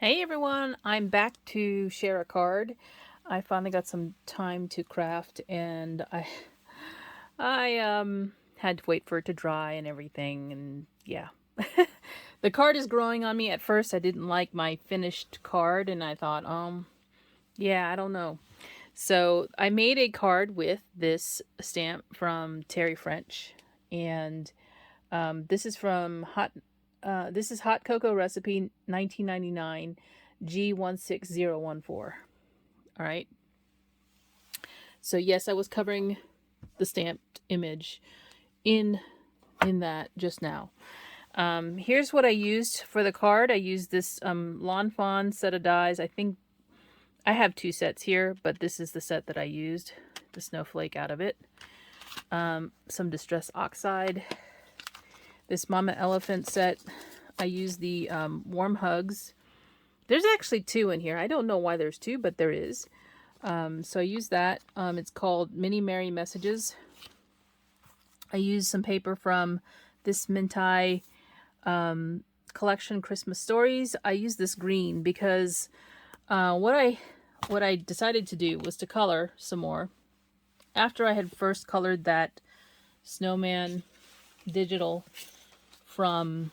Hey everyone, I'm back to share a card. I finally got some time to craft and I had to wait for it to dry and everything and yeah. The card is growing on me. At first I didn't like my finished card and I thought, yeah, I don't know. So I made a card with this stamp from Terry French and this is from this is Hot Cocoa Recipe 1999 G16014. All right. So yes, I was covering the stamped image in that just now. Here's what I used for the card. I used this Lawn Fawn set of dies. I think I have two sets here, but this is the set that I used. The snowflake out of it. Some Distress Oxide. This Mama Elephant set. I used the Warm Hugs. There's actually two in here. I don't know why there's two, but there is. So I use that. It's called Mini Merry Messages. I used some paper from this Mintai collection, Christmas Stories. I used this green because what I decided to do was to color some more. After I had first colored that snowman digital from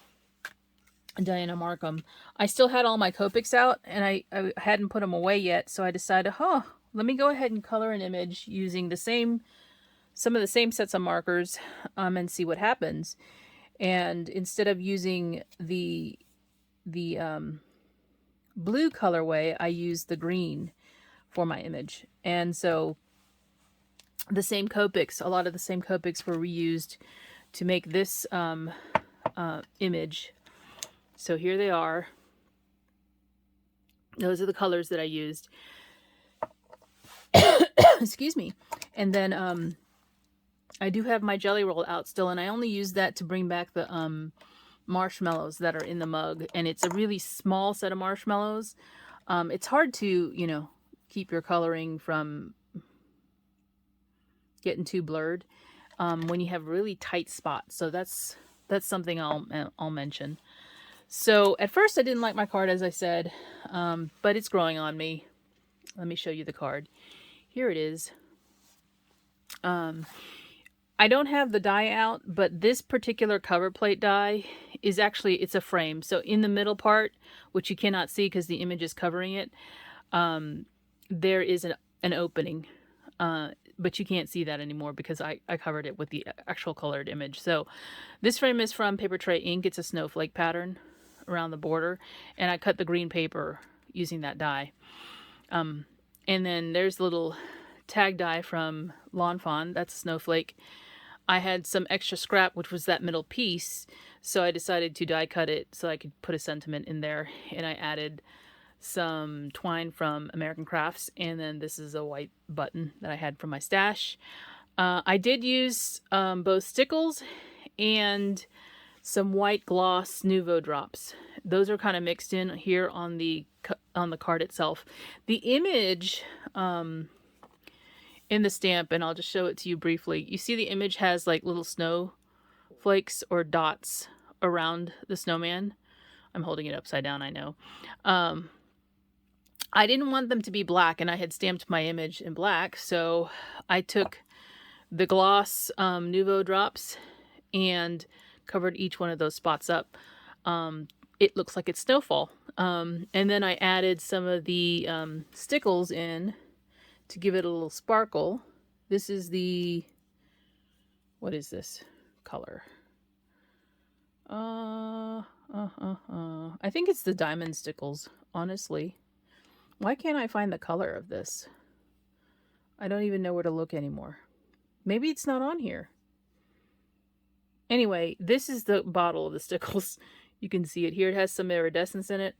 Diana Markham, I still had all my Copics out and I hadn't put them away yet, so I decided, let me go ahead and color an image using some of the same sets of markers and see what happens. And instead of using the blue colorway, I used the green for my image. And so the same Copics, a lot of the same Copics were reused to make this image. So here they are. Those are the colors that I used. Excuse me. And then I do have my jelly roll out still, and I only use that to bring back the marshmallows that are in the mug. And it's a really small set of marshmallows. It's hard to, keep your coloring from getting too blurred when you have really tight spots. So that's something I'll mention. So at first I didn't like my card, as I said, but it's growing on me. Let me show you the card. Here it is. I don't have the die out, but this particular cover plate die is actually, it's a frame. So in the middle part, which you cannot see because the image is covering it, there is an opening. But you can't see that anymore because I covered it with the actual colored image. So this frame is from Paper Tray Ink. It's a snowflake pattern around the border. And I cut the green paper using that die. And then there's a little tag die from Lawn Fawn. That's a snowflake. I had some extra scrap, which was that middle piece. So I decided to die cut it so I could put a sentiment in there. And I added some twine from American Crafts, and then this is a white button that I had from my stash. I did use both stickles and some white gloss Nuvo drops. Those are kind of mixed in here on the card itself. The image in the stamp, and I'll just show it to you briefly. You see the image has like little snowflakes or dots around the snowman. I'm holding it upside down, I know. I didn't want them to be black, and I had stamped my image in black, so I took the gloss Nuvo drops and covered each one of those spots up. It looks like it's snowfall. And then I added some of the stickles in to give it a little sparkle. This is what is this color? I think it's the diamond stickles, honestly. Why can't I find the color of this? I don't even know where to look anymore. Maybe it's not on here. Anyway, this is the bottle of the stickles. You can see it here. It has some iridescence in it.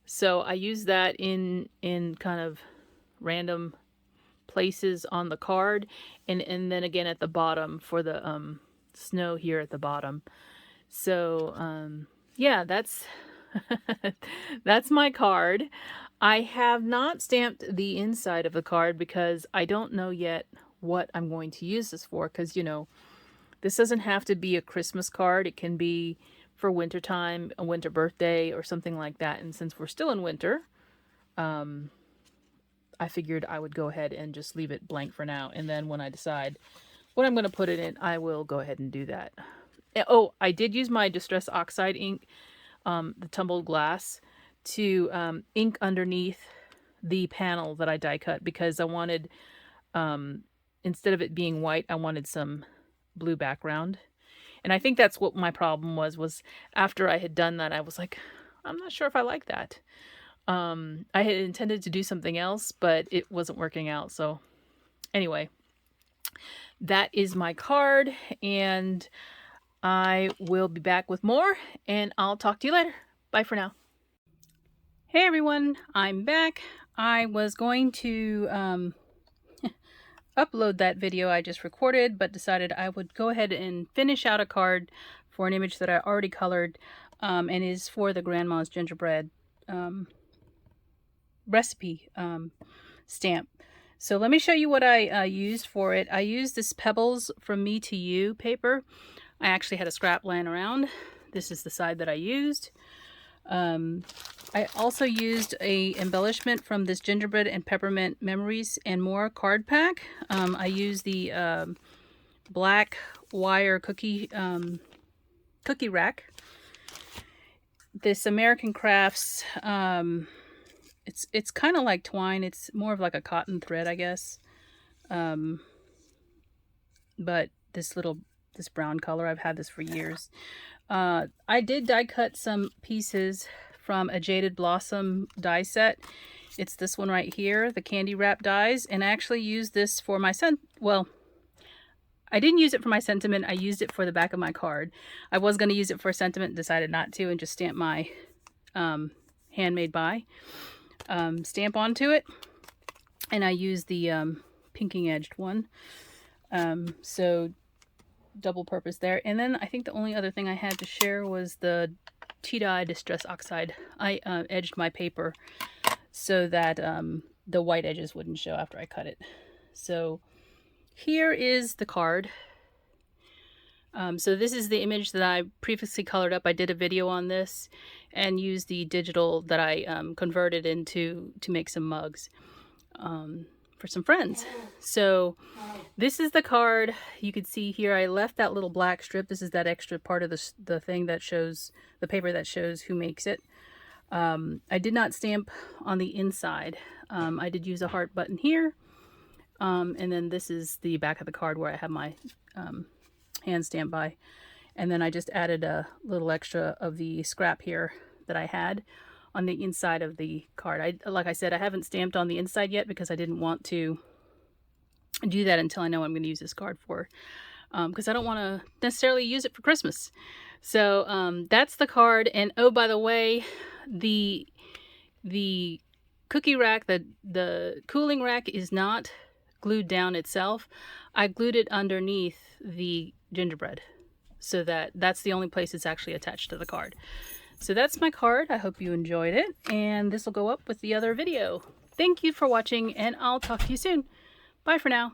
So I use that in kind of random places on the card. And then again at the bottom for the snow here at the bottom. So yeah, that's that's my card. I have not stamped the inside of the card because I don't know yet what I'm going to use this for, because this doesn't have to be a Christmas card. It can be for winter time, a winter birthday or something like that. And since we're still in winter, I figured I would go ahead and just leave it blank for now. And then when I decide what I'm going to put it in, I will go ahead and do that. Oh, I did use my Distress Oxide ink, the tumbled glass, to ink underneath the panel that I die cut, because I wanted, instead of it being white, I wanted some blue background. And I think that's what my problem was after I had done that, I was like, I'm not sure if I like that. I had intended to do something else, but it wasn't working out. So anyway, that is my card, and I will be back with more, and I'll talk to you later. Bye for now. Hey everyone, I'm back. I was going to upload that video I just recorded, but decided I would go ahead and finish out a card for an image that I already colored, and is for the Grandma's Gingerbread recipe stamp. So let me show you what I used for it. I used this Pebbles from Me to You paper. I actually had a scrap laying around. This is the side that I used. I also used a embellishment from this Gingerbread and Peppermint Memories and More card pack. I used the black wire cookie rack. This American Crafts, it's kind of like twine. It's more of like a cotton thread, I guess. But this brown color, I've had this for years. I did die cut some pieces from a Jaded Blossom die set. It's this one right here, the candy wrap dies, and I actually used this for my well, I didn't use it for my sentiment, I used it for the back of my card. I was going to use it for a sentiment, decided not to, and just stamp my handmade by stamp onto it. And I used the pinking edged one. So double purpose there. And then I think the only other thing I had to share was the Tea-Dye Distress Oxide. I edged my paper so that the white edges wouldn't show after I cut it. So here is the card. So this is the image that I previously colored up. I did a video on this and used the digital that I converted into to make some mugs for some friends. So this is the card. You can see here I left that little black strip. This is that extra part of the thing that shows, the paper that shows who makes it. I did not stamp on the inside. I did use a heart button here. And then this is the back of the card where I have my hand stamp by. And then I just added a little extra of the scrap here that I had on the inside of the card. Like I said, I haven't stamped on the inside yet because I didn't want to do that until I know what I'm going to use this card for. Because I don't want to necessarily use it for Christmas. So that's the card. And oh, by the way, the cookie rack, the cooling rack is not glued down itself. I glued it underneath the gingerbread, so that's the only place it's actually attached to the card. So that's my card. I hope you enjoyed it, and this will go up with the other video. Thank you for watching, and I'll talk to you soon. Bye for now.